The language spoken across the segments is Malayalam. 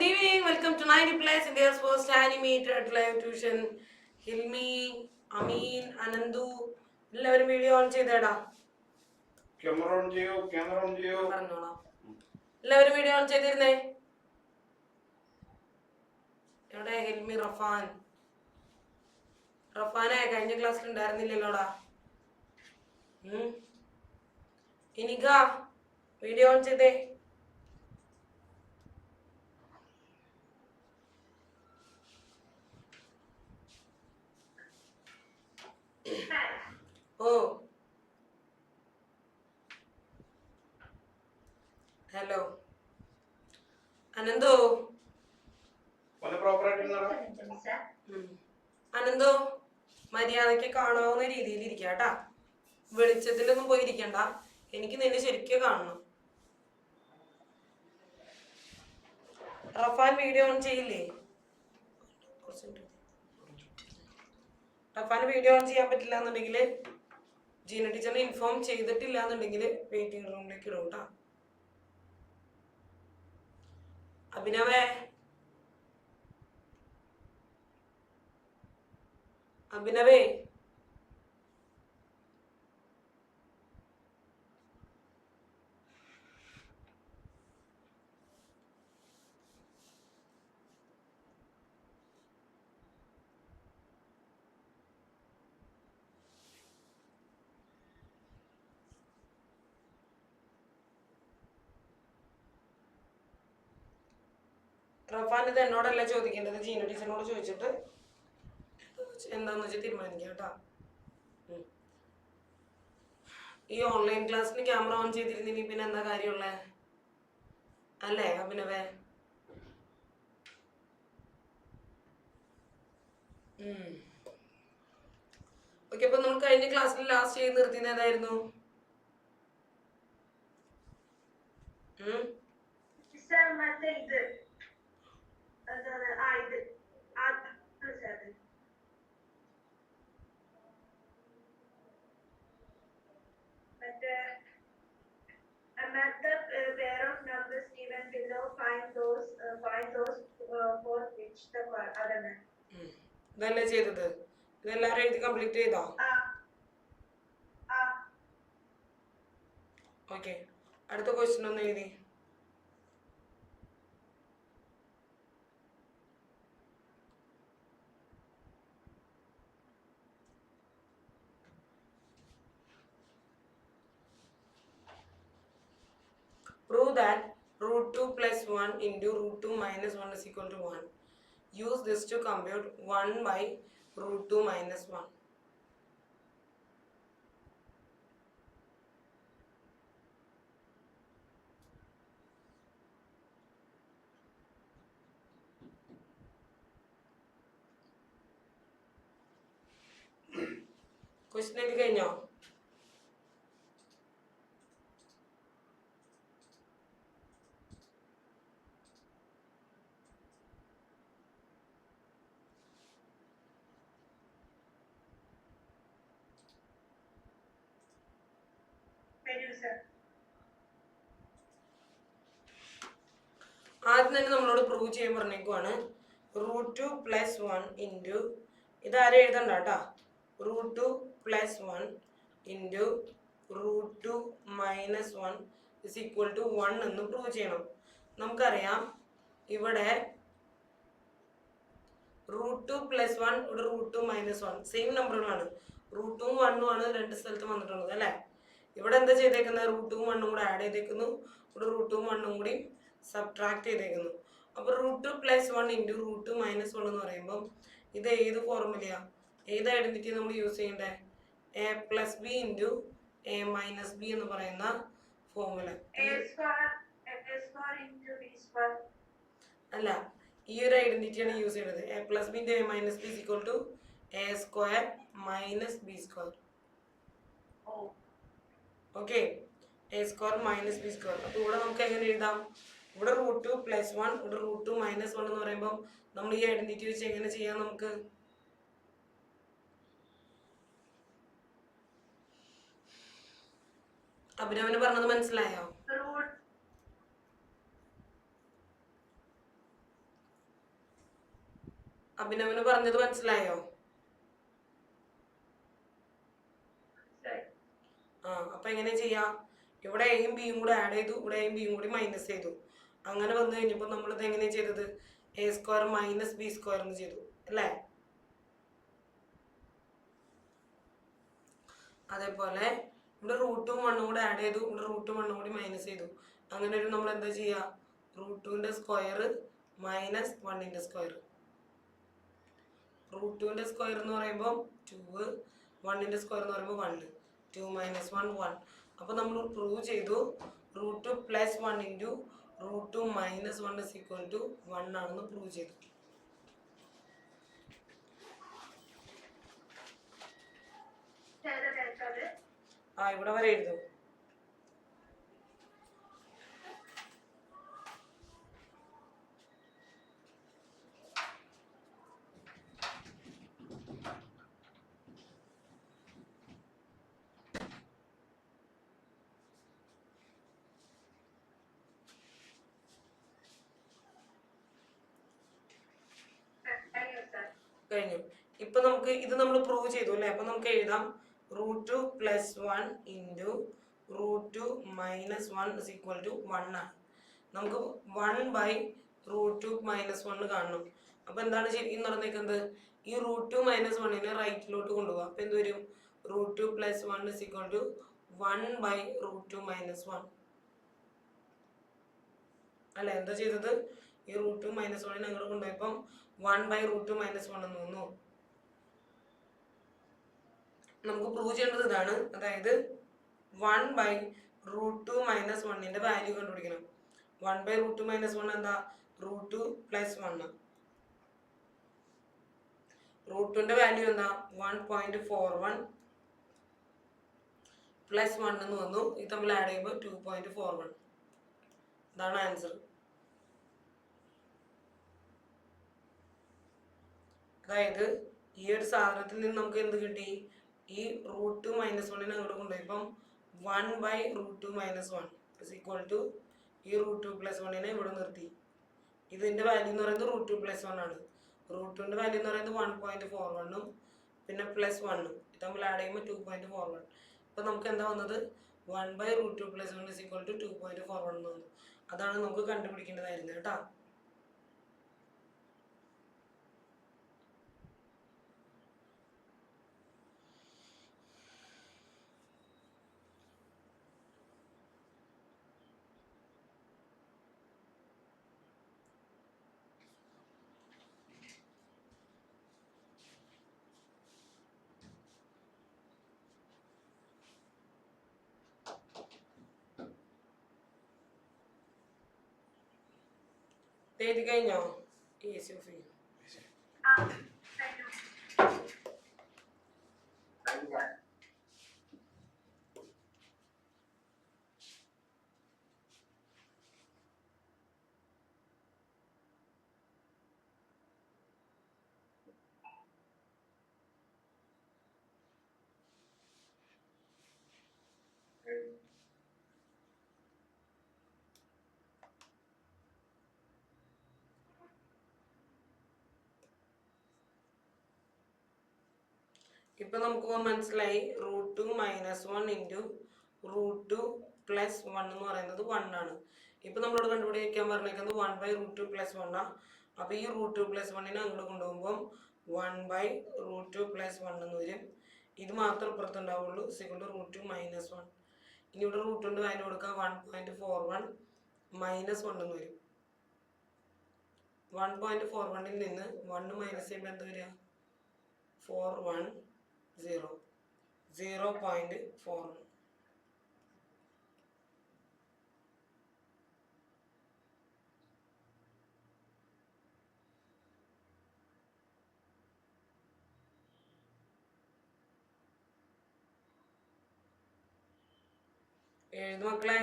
good evening. Welcome to 90 Plus India's first animated live tuition. Hilmi, Amin, Anandu. എല്ലാവരും വീഡിയോ ഓൺ ചെയ്തേടാ. ക്യാമറ ഓൺ ചെയ്യോ. പറഞ്ഞോളാം. എല്ലാവരും വീഡിയോ ഓൺ ചെയ്തിരുന്നേ. എവിടെ ഹിൽമി റഫാൻ? റഫാനെ കഴിഞ്ഞ ക്ലാസ്സിൽ ഉണ്ടായിരുന്നില്ലല്ലോടാ. ഇനിക വീഡിയോ ഓൺ ചെയ്തേ. ഓ ഹലോ അനന്തോ. അനന്തോ മര്യാദക്ക് കാണാവുന്ന രീതിയിൽ ഇരിക്കാട്ടാ. വെളിച്ചത്തിലൊന്നും പോയിരിക്കണ്ട. എനിക്ക് നിന്നെ ശരിക്കും കാണണം. റഫാൻ വീഡിയോ ഓൺ ചെയ്യില്ലേ? റഫാൻ വീഡിയോ ഓൺ ചെയ്യാൻ പറ്റില്ല എന്നുണ്ടെങ്കിൽ ജീന ടീച്ചറിനെ ഇൻഫോം ചെയ്തിട്ടില്ല എന്നുണ്ടെങ്കിൽ വെയിറ്റിംഗ് റൂമിലേക്ക് ഇടും കേട്ടോ. അഭിനവേ അഭിനവേ റഫാൻ ഇത് എന്നോടല്ല ചോദിക്കേണ്ടത്, ജീന ടീച്ചറിനോട് ചോദിച്ചിട്ട് എന്താന്ന് വെച്ചാൽ തീരുമാനിക്കാം കേട്ടോ. ഈ ഓൺലൈൻ ക്ലാസ്സിന് ക്യാമറ ഓൺ ചെയ്തിരുന്നെങ്കിൽ പിന്നെ എന്താ കാര്യമുള്ളേ അല്ലേ അഭിനവേ? ഓക്കെ, അപ്പൊ നമ്മൾ കഴിഞ്ഞ ക്ലാസ്സിൽ ലാസ്റ്റ് ചെയ്ത് നിർത്തിയത് ഏതായിരുന്നു? Pair of numbers given below, find those for which the other man. ഇതല്ലേ ചെയ്തത്? ഇതെല്ലാവരും എഴുതി കംപ്ലീറ്റ് ചെയ്തോ? ഓക്കെ, അടുത്ത ക്വസ്റ്റ്യൻ ഒന്ന് എഴുതി. Prove that root 2 plus 1 into root 2 minus 1 is equal to 1. Use this to compute 1 by root 2 minus 1. Question എഴുതി കഴിഞ്ഞോ? ആദ്യം തന്നെ നമ്മളോട് പ്രൂവ് ചെയ്യാൻ പറഞ്ഞേക്കുവാണ്. റൂട്ട് 2 പ്ലസ് 1 ഇൻറ്റു ഇതാരും എഴുതണ്ട കേട്ടോ. Root 2 plus 1 into root 2 minus 1 is equal to 1 എന്ന് പ്രൂവ് ചെയ്യണം. നമുക്കറിയാം ഇവിടെ റൂട്ട് 2 പ്ലസ് 1 ഇവിടെ റൂട്ട് 2 മൈനസ് 1 സെയിം നമ്പറുകളാണ്. റൂട്ട് 2 1 ആണ് രണ്ട് സ്ഥലത്ത് വന്നിട്ടുള്ളത് അല്ലേ. ഇവിടെ എന്താ ചെയ്തേക്കുന്നത്? റൂട്ട് 2 1 കൂടെ ആഡ് ചെയ്തേക്കുന്നു. ഇവിടെ റൂട്ട് 2 1 കൂടി സബ്ട്രാക്ട് ചെയ്തേക്കുന്നു. അപ്പോൾ root 2 plus 1 into root 2 minus 1 എന്ന് പറയുമ്പോൾ ഇത് ഏത് ഫോർമുലയാ, ഏത് ഐഡന്റിറ്റി നമ്മൾ യൂസ് ചെയ്യേണ്ടത്? A plus B into A minus B എന്ന് പറയുന്ന ഫോർമുല. അല്ല, ഈ ഒരു ഐഡന്റിറ്റിയാണ് യൂസ് ചെയ്യുന്നത്. A plus B into A minus B is equal to A square minus B square. Okay, A square minus B square. അപ്പോൾ ഇവിടെ നമുക്ക് എങ്ങനെ എഴുതാം? ഇവിടെ റൂട്ട് 2 പ്ലസ് 1 ഇവിടെ റൂട്ട് 2 മൈനസ് 1 എന്ന് പറയുമ്പോൾ നമ്മൾ ഈ ഐഡന്റിറ്റി വെച്ച് എങ്ങനെ ചെയ്യാം? നമുക്ക് അഭിനവന് പറഞ്ഞത് മനസ്സിലായോ? അഭിനവന് പറഞ്ഞത് മനസ്സിലായോ? അപ്പൊ എങ്ങനെ ചെയ്യാം? ഇവിടെ എയും ബിയും കൂടെ ആഡ് ചെയ്തു, ഇവിടെ എയും ബിയും കൂടി മൈനസ് ചെയ്തു. അങ്ങനെ വന്നു കഴിഞ്ഞപ്പോൾ നമ്മളിത് എങ്ങനെയാണ് ചെയ്തത്? A square minus B square എന്ന് ചെയ്തു അല്ലേ? അതേപോലെ ഇവിടെ റൂട്ടും വണ്ണും കൂടെ ആഡ് ചെയ്തു, ഇവിടെ റൂട്ടും വണ്ണും കൂടി മൈനസ് ചെയ്തു. അങ്ങനെ ഒരു നമ്മൾ എന്താ ചെയ്യുക? റൂട്ടുവിൻ്റെ സ്ക്വയർ മൈനസ് വണ്ണിൻ്റെ സ്ക്വയർ. റൂട്ടുവിൻ്റെ സ്ക്വയർ എന്ന് പറയുമ്പോൾ 2, വണ്ണിൻ്റെ സ്ക്വയർ എന്ന് പറയുമ്പോൾ 1. 2 - 1 1. അപ്പോൾ നമ്മൾ പ്രൂവ് ചെയ്തു root plus 1 into root minus 1 is equal to 1 ആണെന്ന് പ്രൂവ് ചെയ്തു. ഇവിടെ വരെ എഴുതും. കഴിഞ്ഞു. ഇപ്പൊ നമുക്ക് ഇത് നമ്മൾ പ്രൂവ് ചെയ്തു അല്ലേ? അപ്പൊ നമുക്ക് എഴുതാം root plus 1 into root minus 1 is equal to 1 ആണ്. നമുക്ക് 1 ബൈ റൂട്ട് മൈനസ് 1 കാണണം. അപ്പൊ എന്താണ് ശരിക്കും നടന്നേക്കുന്നത്? ഈ റൂട്ട് മൈനസ് 1നെ റൈറ്റിലോട്ട് കൊണ്ടുപോകാം. അപ്പൊ എന്ത് വരും? Root plus 1 is equal to 1 by root minus 1 അല്ലെ? എന്താ ചെയ്തത്? ഈ റൂട്ട് മൈനസ് 1നെ അങ്ങോട്ട് കൊണ്ടുപോയപ്പം 1 ബൈ റൂട്ട് മൈനസ് 1 എന്ന് വന്നു. നമുക്ക് പ്രൂവ് ചെയ്യേണ്ടത് ഇതാണ്. അതായത് 1 ബൈ റൂട്ട് മൈനസ് 1ന്റെ വാല്യൂ കണ്ടുപിടിക്കണം. 1 ബൈ റൂട്ട് മൈനസ് 1 എന്താ? Root plus 1. റൂട്ടിന്റെ വാല്യൂ എന്താ? 1.41 പ്ലസ് 1 എന്ന് വന്നു. ഇത് തമ്മിൽ ആഡ് ചെയ്യുമ്പോൾ 2.41. ഇതാണ് ആൻസർ. അതായത് ഈ ഒരു സാധനത്തിൽ നിന്ന് നമുക്ക് എന്ത് കിട്ടി? ഈ റൂട്ട് മൈനസ് 1നെ അങ്ങോട്ട് കൊണ്ടുപോയപ്പം 1 by root minus 1 is equal to ഈ റൂട്ട് പ്ലസ് 1നെ ഇവിടെ നിർത്തി. ഇതിന്റെ വാല്യൂ എന്ന് പറയുന്നത് റൂട്ട് പ്ലസ് 1 ആണ്. റൂട്ടിന്റെ വാല്യൂ എന്ന് പറയുന്നത് 1.41 പിന്നെ പ്ലസ് 1 ഇത് തമ്മിൽ ആഡ് ചെയ്യുമ്പോൾ 2.41. ഇപ്പൊ നമുക്ക് എന്താ വന്നത്? 1 by root plus 1 is equal to 2.41 എന്ന് വന്നു. അതാണ് നമുക്ക് കണ്ടുപിടിക്കേണ്ടതായിരുന്നത് കേട്ടോ. എഴുതി കഴിഞ്ഞോ? സോഫി ഇപ്പൊ നമുക്ക് മനസ്സിലായി root minus 1 into root plus 1 എന്ന് പറയുന്നത് 1 ആണ്. ഇപ്പൊ നമ്മളോട് കണ്ടുപിടിക്കാൻ പറഞ്ഞേക്കുന്നത് 1 ബൈ റൂട്ട് പ്ലസ് 1 ആണ്. അപ്പൊ ഈ റൂട്ട് പ്ലസ് 1നെ അങ്ങോട്ട് കൊണ്ടുപോകുമ്പോൾ 1 ബൈ റൂട്ട് പ്ലസ് 1 എന്ന് വരും. ഇത് മാത്രം പുറത്തുണ്ടാവുള്ളൂ. Second root minus 1. ഇനി ഇവിടെ റൂട്ടിന്റെ വാല്യൂ കൊടുക്കുക 1.41 മൈനസ് 1 എന്ന് വരും. 1.41ൽ നിന്ന് 1 മൈനസ് ചെയ്യുമ്പോൾ എന്താ വരിക? 41 0.41. എഴുതു മക്കളെ.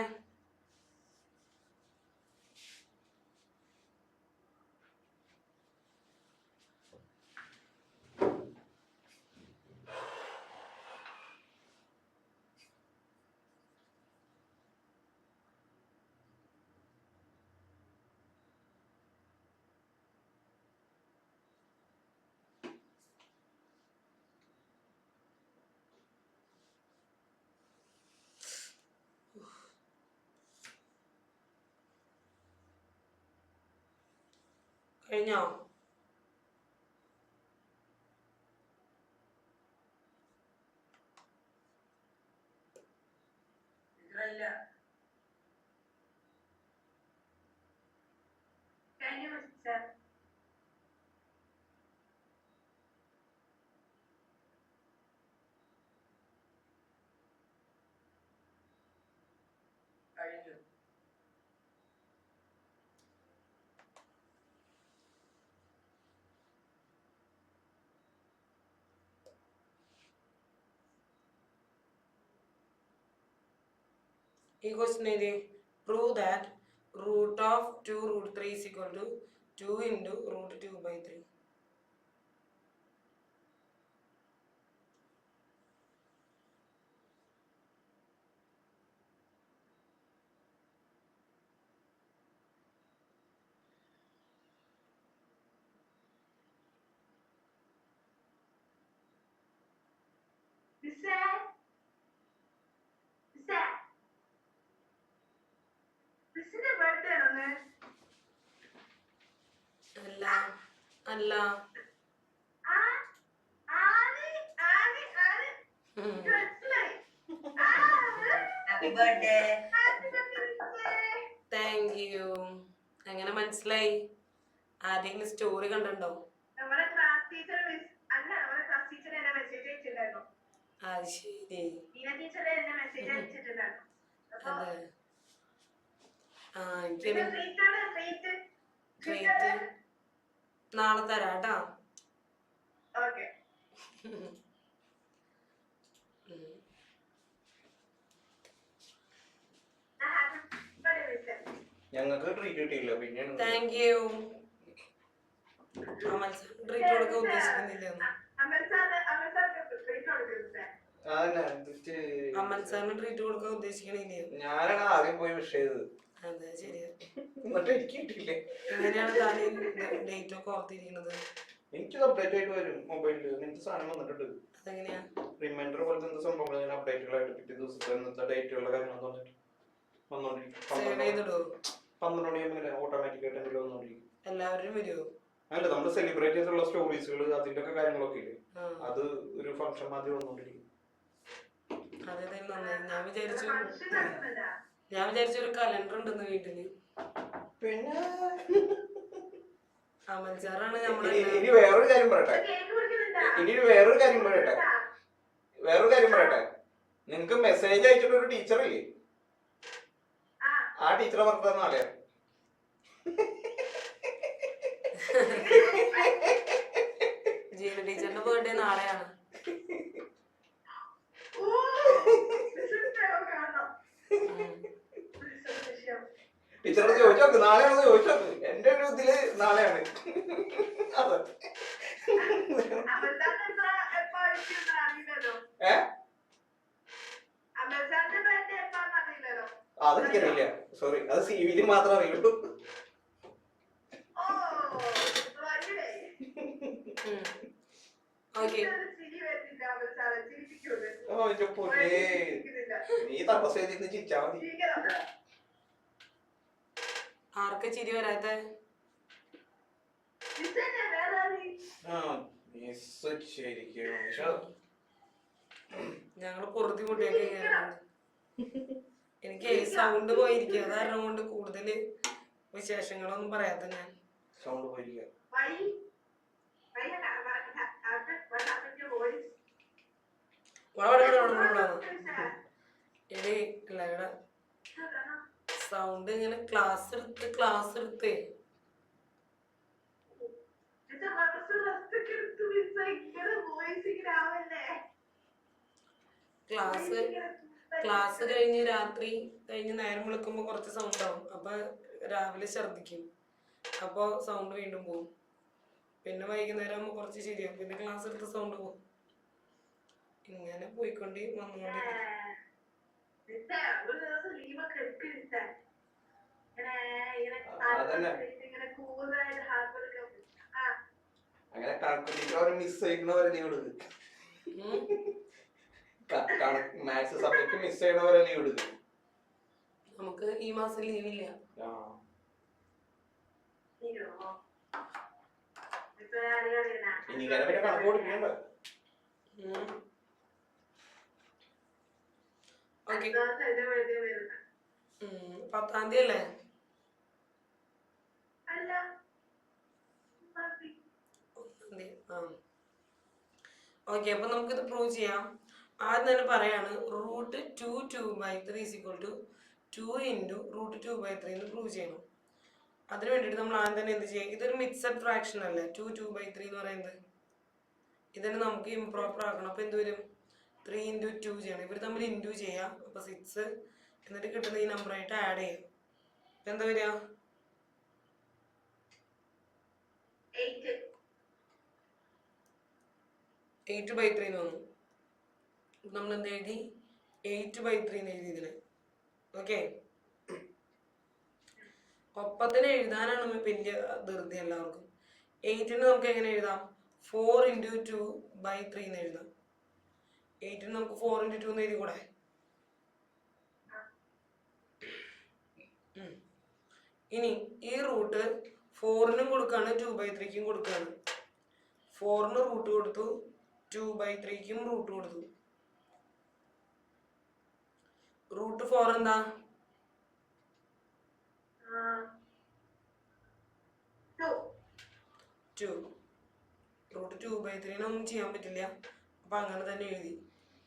കഴിഞ്ഞോ? കഴിഞ്ഞു മിസ്റ്റർ. ഈ ക്വസ്റ്റ്യൻ എഴുതി prove that root of 2√3 is equal to 2 into √2/3. മിസ്സിന്റെ ബർത്ത്ഡേ ആണ്. അല്ല അല്ല ഹാപ്പി ബർത്ത്ഡേ. Thank you. എങ്ങനെ മനസ്സിലായി? ആരെങ്കിലും സ്റ്റോറി കണ്ടിട്ടുണ്ടോ? നമ്മുടെ ക്ലാസ് ടീച്ചർ നമ്മുടെ ക്ലാസ് ടീച്ചർ എന്നെ മെസ്സേജ് അയച്ചിട്ടുണ്ടായിരുന്നു. അത് ശരി. ടീന ടീച്ചർ എന്നെ മെസ്സേജ് അയച്ചിട്ടുണ്ടായിരുന്നു. അതെ. എനിക്ക് ട്രീറ്റ് നാളെ തരാട്ടാ. ഓക്കെ. ഞങ്ങൾക്ക് ട്രീറ്റ് കിട്ടിയില്ല. പിന്നെ thank you. Amal sir treat കൊടുക്കാൻ ഉദ്ദേശിക്കുന്നില്ല. അമൽ സാറിന് ട്രീറ്റ് കൊടുക്കാൻ ഉദ്ദേശിക്കണില്ലേ? ഞാനാണ് ആദ്യം പോയി വിഷ് ചെയ്തത്. അതെ ശരിയാ. എന്നിട്ട് എനിക്ക് കിട്ടിയില്ലേ. എങ്ങനെയാണ് താൻ ഡേറ്റ് ഒക്കെ ഓർത്തിരിക്കുന്നത്? എനിക്ക് അപ്ഡേറ്റ് ആയിട്ട് വരും മൊബൈലിൽ. എനിക്ക് സാധനം വന്നിട്ടുണ്ട്. അതെങ്ങനെയാ? റിമൈൻഡർ പോലത്തെ എന്ത് സംഭവങ്ങൾ ഞാൻ അപ്ഡേറ്റുകളായിട്ട് പിറ്റേ ദിവസത്തെ ഇന്നത്തെ ഡേറ്റുകളുടെ കാര്യങ്ങൾ പറഞ്ഞിട്ട് വന്നോണ്ടിരിക്കും. 12 മണിയാകുമ്പോൾ ഓട്ടോമാറ്റിക് ആയിട്ട് എന്തെങ്കിലും വന്നോണ്ടിരിക്കും. എല്ലാവരും വരുമോ? അല്ല, നമ്മൾ സെലിബ്രേറ്റ് ചെയ്തിട്ടുള്ള സ്റ്റോറീസുകൾ അതിന്റെ ഒക്കെ കാര്യങ്ങളൊക്കെ ഇല്ലേ, അത് ഒരു ഫംഗ്ഷൻ മാതിരി വന്നോണ്ടിരിക്കും. ഞാൻ വിചാരിച്ചു ഒരു കലണ്ടർ ഉണ്ടെന്ന് വീട്ടില്. പിന്നെ അമൽ സാറാണ് നമ്മളെ. ഇനി വേറൊരു കാര്യം പറയട്ടെ. നിങ്ങക്ക് മെസ്സേജ് അയച്ചിട്ട് ഒരു ടീച്ചർ ഇല്ലേ, ആ ടീച്ചറെ പറഞ്ഞ നാളെ ജീന ടീച്ചറിന്റെ ബർത്ത്ഡേ നാളെയാണ്. ടീച്ചറോട് ചോദിച്ചോക്ക്, നാളെയാണെന്ന് ചോദിച്ചോക്ക്. എന്റെ ഒരു ഇതില് നാളെയാണ്. അതെ. അതെനിക്കറിയില്ല, സോറി. അത് CV മാത്രമേ അറിയുള്ളൂ. നീ തപസ് ചെയ്തിരുന്ന് ചിരിച്ചാ മതി. ആർക്കാ ചിരി വരാത്തെ? ഞങ്ങള് പൊറുതി മുട്ടിയൊക്കെ കയറുന്നുണ്ട്. എനിക്ക് സൗണ്ട് പോയിരിക്കുക, അത് കാരണം കൊണ്ട് കൂടുതൽ വിശേഷങ്ങളൊന്നും പറയാത്ത ഞാൻ. സൗണ്ട് പോയിരിക്കുക. സൗണ്ട് ഇങ്ങനെ ക്ലാസ് എടുത്ത് ക്ലാസ് കഴിഞ്ഞ് രാത്രി കഴിഞ്ഞ് നേരം വിളിക്കുമ്പോ കുറച്ച് സൗണ്ട് ആവും. അപ്പൊ രാവിലെ ഛർദിക്കും, അപ്പൊ സൗണ്ട് വീണ്ടും പോകും. പിന്നെ വൈകുന്നേരം ആകുമ്പോ കുറച്ച് ശരിയാവും, പിന്നെ ക്ലാസ് എടുത്ത് സൗണ്ട് പോകും. ഇങ്ങനെ പോയിക്കൊണ്ട് വന്നുകൊണ്ട് അങ്ങനെ കണക്ക് മിസ് ചെയ്യുന്നവരെ ലീവ് എടുക്കും. മാത്സ് സബ്ജക്ട് മിസ് ചെയ്യണവരെ ലീവ് എടുക്കും. നമുക്ക് ഈ മാസം ലീവില്ല. ഇനി പിന്നെ കണക്ക് കൊടുക്കണ്ട. ഓക്കെ 10-ാം തീയതി അല്ലേ? ഓക്കെ, അപ്പൊ നമുക്കിത് പ്രൂവ് ചെയ്യാം. ആദ്യം തന്നെ പറയാണ് റൂട്ട് 2/3 2 ഇൻറ്റു റൂട്ട് 2/3 എന്ന് പ്രൂവ് ചെയ്യണം. അതിന് വേണ്ടിയിട്ട് നമ്മൾ ആദ്യം തന്നെ എന്ത് ചെയ്യാം? ഇതൊരു മിക്സഡ് ഫ്രാക്ഷൻ അല്ലേ 2/3 എന്ന് പറയുന്നത്. ഇതിന് നമുക്ക് ഇംപ്രോപ്പർ ആക്കണം. അപ്പൊ എന്ത് വരും? 3 ഇൻറ്റു 2 ചെയ്യണം. ഇവർ തമ്മിൽ ഇൻറ്റു ചെയ്യാം. അപ്പൊ 6 എന്നിട്ട് കിട്ടുന്ന ഈ നമ്പറായിട്ട് ആഡ് ചെയ്യാം. അപ്പൊ എന്താ വരിക? 8/3 എന്ന് വന്നു. നമ്മൾ എന്ത് എഴുതി? 8/3 എന്ന് എഴുതി ഇതിന്. ഓക്കെ, ഒപ്പത്തിന് എഴുതാനാണ് വലിയ ധൃതി എല്ലാവർക്കും. 8ന് നമുക്ക് എങ്ങനെ എഴുതാം? 4 ഇൻറ്റു 2/3 എന്ന് എഴുതാം. 8ന് നമുക്ക് 4 ഇൻറ്റു 2 എന്ന് എഴുതി കൂടെ? ഇനി ഈ റൂട്ട് 4നും കൊടുക്കാണ് 2/3ക്കും കൊടുക്കാണ്. 4ന് റൂട്ട് കൊടുത്തു, 2/3ക്കും റൂട്ട് കൊടുത്തു. റൂട്ട് 4 എന്താ? 2. റൂട്ട് 2/3 ഒന്നും ചെയ്യാൻ പറ്റില്ല. അപ്പൊ അങ്ങനെ തന്നെ എഴുതി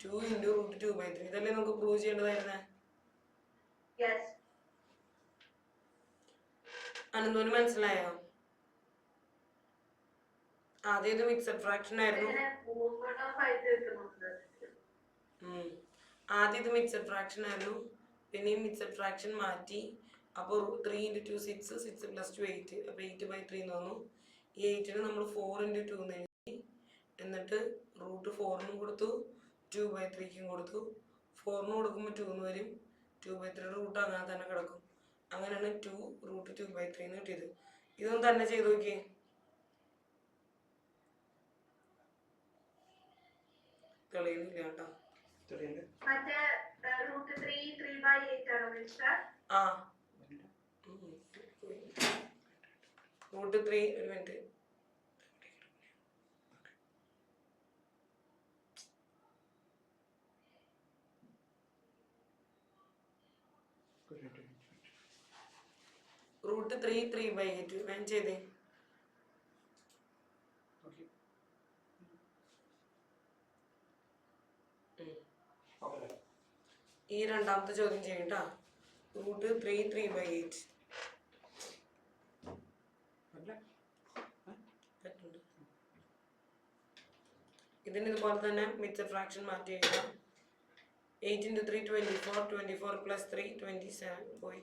2 ഇൻറ്റു റൂട്ട് 2/3. ഇതല്ലേ നമുക്ക് പ്രൂവ് ചെയ്യേണ്ടതായിരുന്നേ? അനന്തോന് മനസ്സിലായോ? ആദ്യം ഇത് മിക്സഡ് ഫ്രാക്ഷൻ ആയിരുന്നു. ആദ്യം ഇത് മിക്സഡ് ഫ്രാക്ഷൻ ആയിരുന്നു, പിന്നെയും മിക്സഡ് ഫ്രാക്ഷൻ മാറ്റി. അപ്പോൾ 3 ഇൻറ്റു 2 6, 6 + 2 8. അപ്പോൾ 8/3 എന്ന് വന്നു. ഈ 8ന് നമ്മൾ 4 ഇൻറ്റു 2 എന്ന് എഴുതി. എന്നിട്ട് റൂട്ട് 4നും കൊടുത്തു, 2/3ക്കും കൊടുത്തു. 4ന് കൊടുക്കുമ്പോൾ 2 എന്ന് വരും. 2/3 റൂട്ട് അങ്ങനെ തന്നെ കിടക്കും. അങ്ങനെയാണ് 2 റൂട്ട് 2/3 എന്ന് കിട്ടിയത്. ഇതൊന്നും തന്നെ ചെയ്ത് നോക്കിയേ. തെളിയുന്നില്ല കേട്ടോ. ആ റൂട്ട് 3 ഒരു മിനിറ്റ്. റൂട്ട് 3 3/8 ഞാൻ ചെയ്തേ. ഈ രണ്ടാമത്തെ ചോദ്യം ചെയ്യട്ടാ. റൂട്ട് 3 3/8 ഇതിന് ഇതുപോലെ തന്നെ മിക്സഡ് ഫ്രാക്ഷൻ മാറ്റി എഴുതാം. 8 ഇൻറ്റു 3 24, 24 + 3 27 പോയി.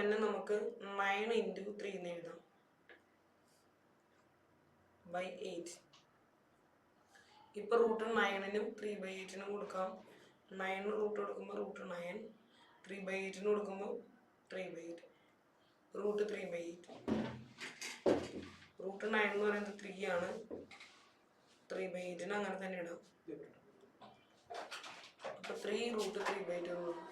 ന് നമുക്ക് 9 ഇൻറ്റു 3 എന്ന് എഴുതാം /8. ഇപ്പൊ റൂട്ട് 9നും 3/8നും കൊടുക്കാം. 9 റൂട്ട് കൊടുക്കുമ്പോൾ റൂട്ട് 9, 3/8ന് കൊടുക്കുമ്പോൾ 3/8, റൂട്ട് 3/8. റൂട്ട് 9 എന്ന് പറയുന്നത് 3 ആണ്. 3/8ന് അങ്ങനെ തന്നെ ഇടാം. അപ്പൊ 3 റൂട്ട് 3/8 എന്ന് കൊടുക്കും.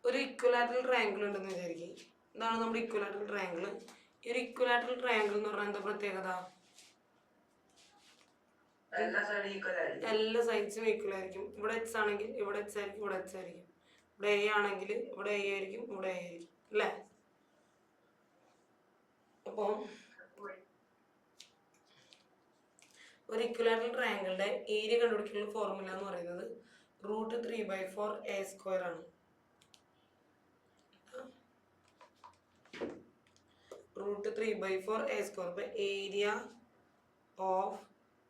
ഒരു ഇക്വലാറ്ററൽ ട്രയാങ്കിൾ ഉണ്ടെന്ന് വിചാരിക്കും. ഇതാണ് നമ്മുടെ ഇക്വലാറ്ററൽ ട്രയാങ്കിൾ. ഈ ഒരു ഇക്വലാറ്ററൽ ട്രയാങ്കിൾ എന്ന് പറഞ്ഞാൽ എന്താ പ്രത്യേകത? എല്ലാ സൈഡ്സും ഈക്വൽ ആയിരിക്കും. ഇവിടെ എക്സ് ആണെങ്കിൽ ഇവിടെ എക്സ് ആയിരിക്കും, ഇവിടെ എക്സ് ആയിരിക്കും. ഇവിടെ എ ആണെങ്കിൽ ഇവിടെ എ ആയിരിക്കും, ഇവിടെ എ ആയിരിക്കും, അല്ലേ? അപ്പോൾ ഒരു ഇക്വലാറ്ററൽ ട്രയാങ്കിളുടെ ഏരിയ കണ്ടുപിടിക്കാനുള്ള ഫോർമുല എന്ന് പറയുന്നത് √3/4 ആണ്. √3/4 അപ്പൊ ഏരിയ ഓഫ്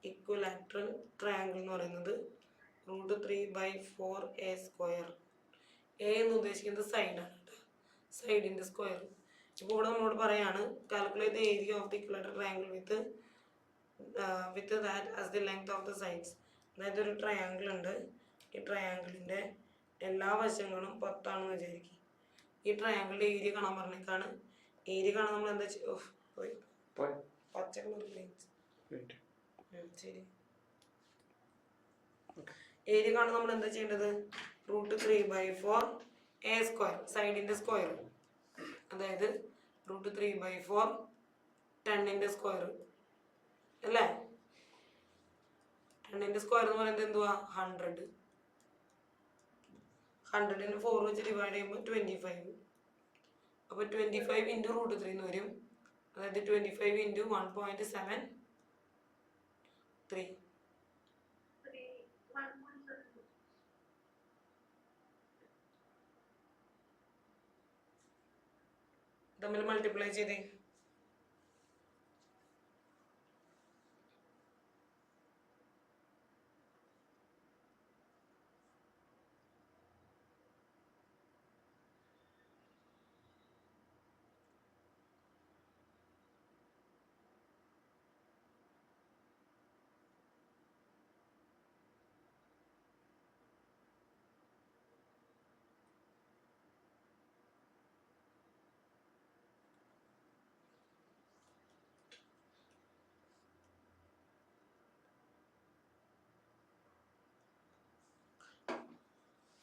ഇക്വലാറ്ററൽ ട്രയാങ്കിൾ എന്ന് പറയുന്നത് √3/4 എ എന്ന് ഉദ്ദേശിക്കുന്നത് സൈഡാണ് കേട്ടോ, സൈഡിന്റെ സ്ക്വയർ. ഇപ്പോൾ ഇവിടെ നമ്മളോട് പറയാണ് calculate area of the equilateral triangle with that as the length of the sides. അതായത് ഒരു ട്രയാങ്കിൾ ഉണ്ട്, ഈ ട്രയാങ്കിളിന്റെ എല്ലാ വശങ്ങളും 10 ആണെന്ന് വിചാരിക്കും. ഈ ട്രയാങ്കിളിന്റെ ഏരിയ കാണാൻ പറഞ്ഞേക്കാണ്. ഏരിയ കാണാൻ നമ്മൾ എന്താ പച്ച ശരി, ഏരിയ കാണാൻ നമ്മൾ എന്താ ചെയ്യേണ്ടത്? √3/4 സൈഡിന്റെ സ്ക്വയർ, അതായത് √3/4 10ന്റെ സ്ക്വയർ അല്ലേ? 10ന്റെ സ്ക്വയർ എന്ന് പറയുന്നത് എന്തുവാ? 100. 100ന് 4 വെച്ച് ഡിവൈഡ് ചെയ്യുമ്പോൾ 25. അപ്പോൾ 25 ഇൻറ്റു √3 എന്ന് വരും. അതായത് 25 ഇൻറ്റു 1.73 തമ്മിൽ മൾട്ടിപ്ലൈ ചെയ്തേ.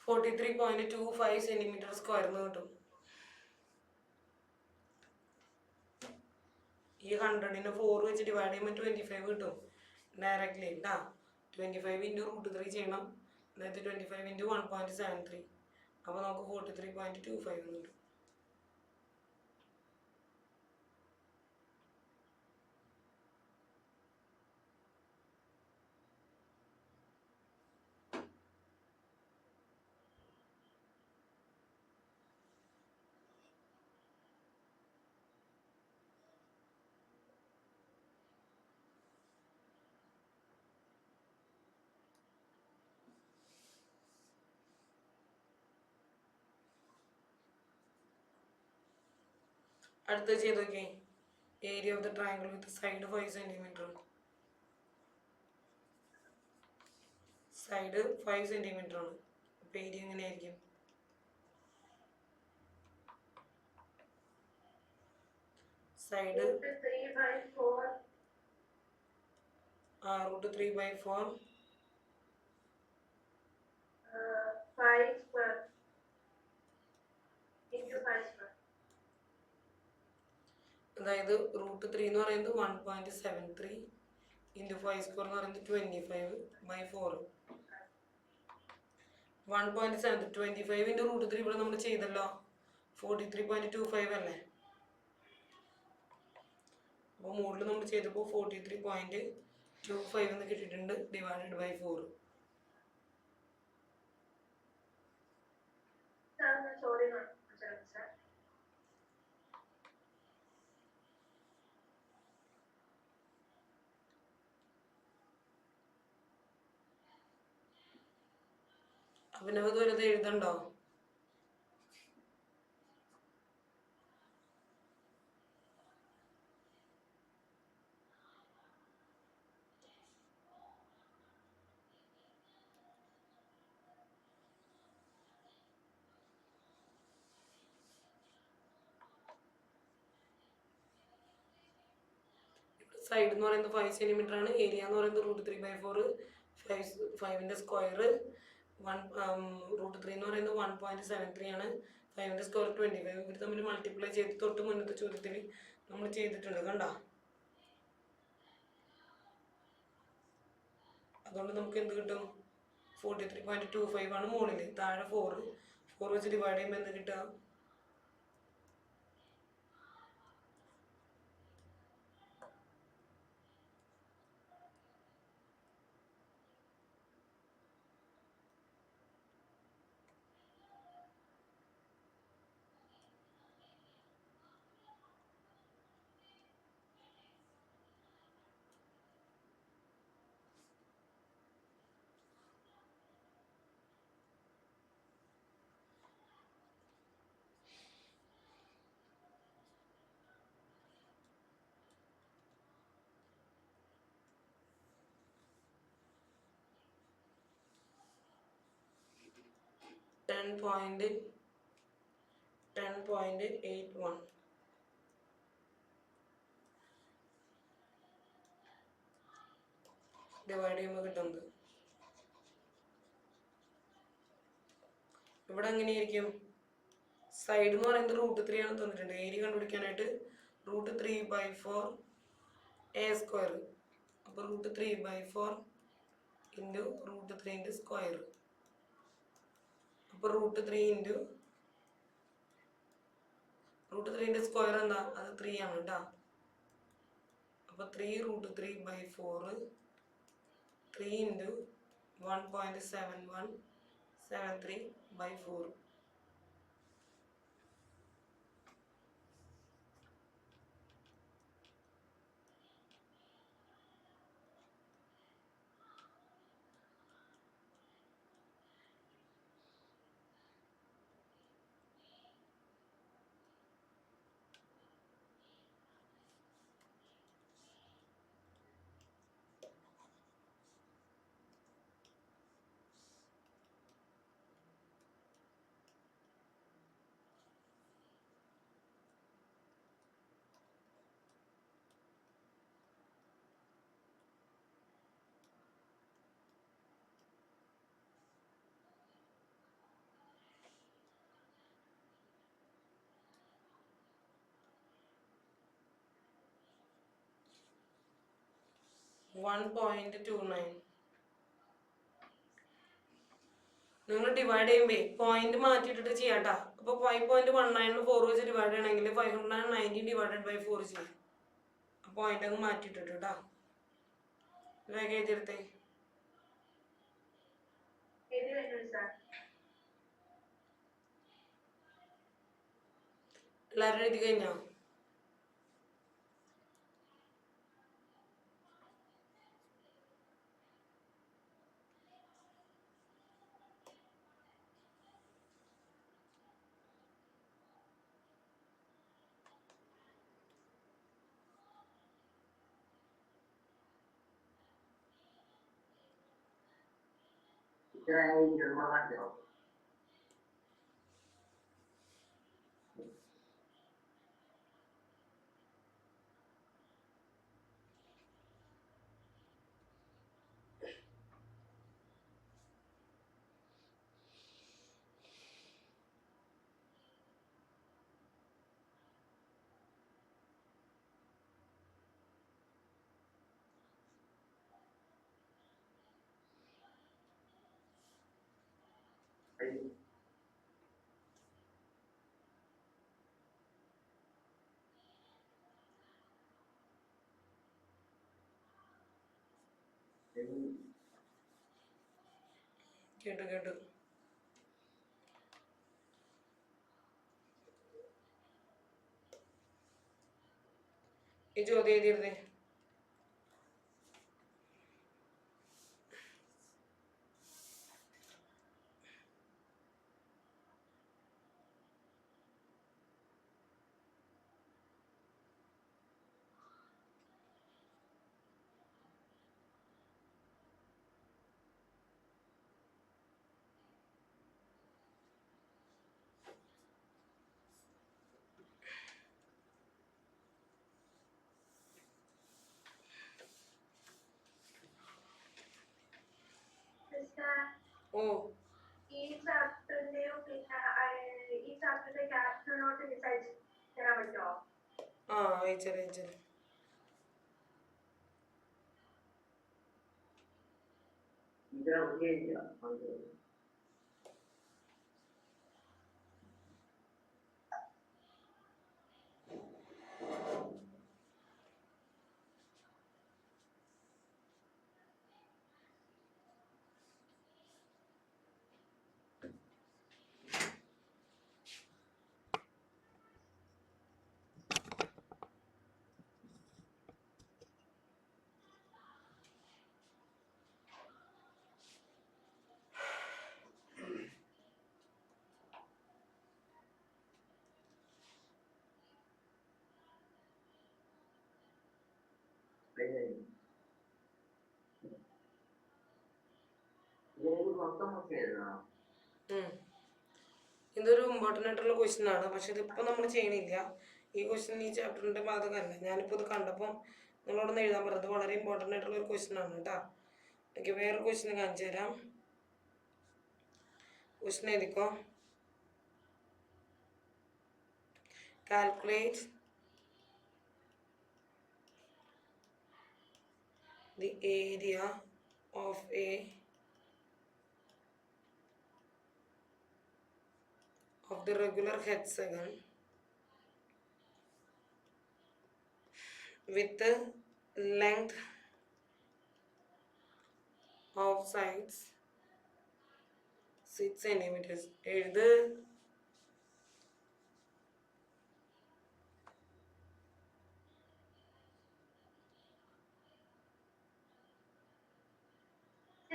(43.25 സെന്റിമീറ്റർ സ്ക്വയർ എന്ന് കിട്ടും. ഈ 100ന് 4 വെച്ച് ഡിവൈഡ് ചെയ്യുമ്പോൾ 25 കിട്ടും ഡയറക്ട്ലി കേട്ടാ. 25 ഇൻറ്റു √3 ചെയ്യണം, അതായത് 25 ഇൻറ്റു 1.73. അപ്പോൾ നമുക്ക് 43.25 എന്ന് കിട്ടും. അടുത്ത ചെയ്ത് നോക്കിയേ. Area of the triangle with side 5 centimetre. Side 5 centimetre ആണ്. അപ്പൊ ഏരിയ എങ്ങനെയായിരിക്കും? Side √3/4 5 square into 5 square. അതായത് √3 എന്ന് പറയുന്നത് 1.73 ഇൻറ്റു 5 സ്ക്വയർ എന്ന് പറയുന്നത് 25/4. 1.7 25 ഇൻറ്റു √3 ഇവിടെ നമ്മൾ ചെയ്തല്ലോ, 43.25 അല്ലേ? അപ്പോൾ മുകളിൽ നമ്മൾ ചെയ്തപ്പോൾ 43.25 എന്ന് കിട്ടിയിട്ടുണ്ട്, ഡിവൈഡഡ് ബൈ 4. അഭിനവ് വെറുതെ എഴുതണ്ടോ? സൈഡ് എന്ന് പറയുന്നത് 5 സെന്റിമീറ്റർ ആണ്. ഏരിയ എന്ന് പറയുന്നത് √3/4 5ന്റെ സ്ക്വയർ. √3 എന്ന് പറയുന്നത് 1.73 ആണ്. 5ന്റെ സ്ക്വയർ 25. ഇവർ തമ്മിൽ മൾട്ടിപ്ലൈ ചെയ്ത് തൊട്ട് മുന്നത്തെ ചോദ്യത്തിൽ നമ്മൾ ചെയ്തിട്ടുണ്ട് കണ്ടോ. അതുകൊണ്ട് നമുക്ക് എന്ത് കിട്ടും? 43.25 ആണ് മുകളിൽ, താഴെ 4 വെച്ച് ഡിവൈഡ് ചെയ്യുമ്പോൾ എന്ത് കിട്ടുക? 10.81 ഡിവൈഡ് ചെയ്യുമ്പോൾ കിട്ടുന്നത്. ഇവിടെ എങ്ങനെയായിരിക്കും? സൈഡ് എന്ന് പറയുന്നത് √3 ആണ് തന്നിട്ടുണ്ട്. ഏരിയ കണ്ടുപിടിക്കാനായിട്ട് √3/4 a സ്ക്വയർ. അപ്പോൾ √3/4 ഇൻറ്റു √3 സ്ക്വയർ. അപ്പോൾ √3 സ്ക്വയർ എന്താ? അത് 3 ആണ് കേട്ടോ. അപ്പോൾ 3√3/4 3 ഇൻറ്റു 1.7173/4. നിങ്ങൾ ഡിവൈഡ് ചെയ്യുമ്പോൾ പോയിന്റ് മാറ്റിയിട്ടിട്ട് ചെയ്യാട്ടാ. അപ്പോൾ 5.19 4 വെച്ച് ഡിവൈഡ് ചെയ്യണമെങ്കിൽ 590 ÷ 4 ചെയ്യും. പോയിന്റ് അങ്ങ് മാറ്റിയിട്ടിട്ട് കേട്ടോ. വേഗം എഴുതിയെടുത്തേ. എല്ലാവരും എഴുതി കഴിഞ്ഞോ? കേട്ടു. ഈ ചോദ്യം എഴുതിയിരുന്നേ. ഓ ഈ ചാപ്റ്ററിന്റെയും പിന്നെ ഈ ചാപ്റ്ററിന്റെ ക്യാപ്ഷൻ നോട്ട് ഡിസൈഡ് തരാൻ പറ്റുമോ? ആ അയച്ചത് ഇതൊരു ഇമ്പോർട്ടൻ്റ് ആയിട്ടുള്ള ക്വസ്റ്റ്യൻ ആണ്, പക്ഷെ ഇതിപ്പോൾ നമ്മൾ ചെയ്യണില്ല. ഈ ക്വസ്റ്റ്യൻ ഈ ചാപ്റ്ററിൻ്റെ ഭാഗമല്ല. ഞാനിപ്പോൾ ഇത് കണ്ടപ്പോൾ നിങ്ങളോടൊന്ന് എഴുതാൻ പറഞ്ഞത് വളരെ ഇമ്പോർട്ടൻ്റ് ആയിട്ടുള്ള ഒരു ക്വസ്റ്റ്യൻ ആണ് കേട്ടോ. ഓക്കെ, വേറെ ക്വസ്റ്റ്യൻ കാണിച്ചു തരാം. ക്വസ്റ്റ്യൻ എഴുതിക്കോ. Calculate the area of the regular hexagon with the length of sides 6 centimeters. എഴുത്.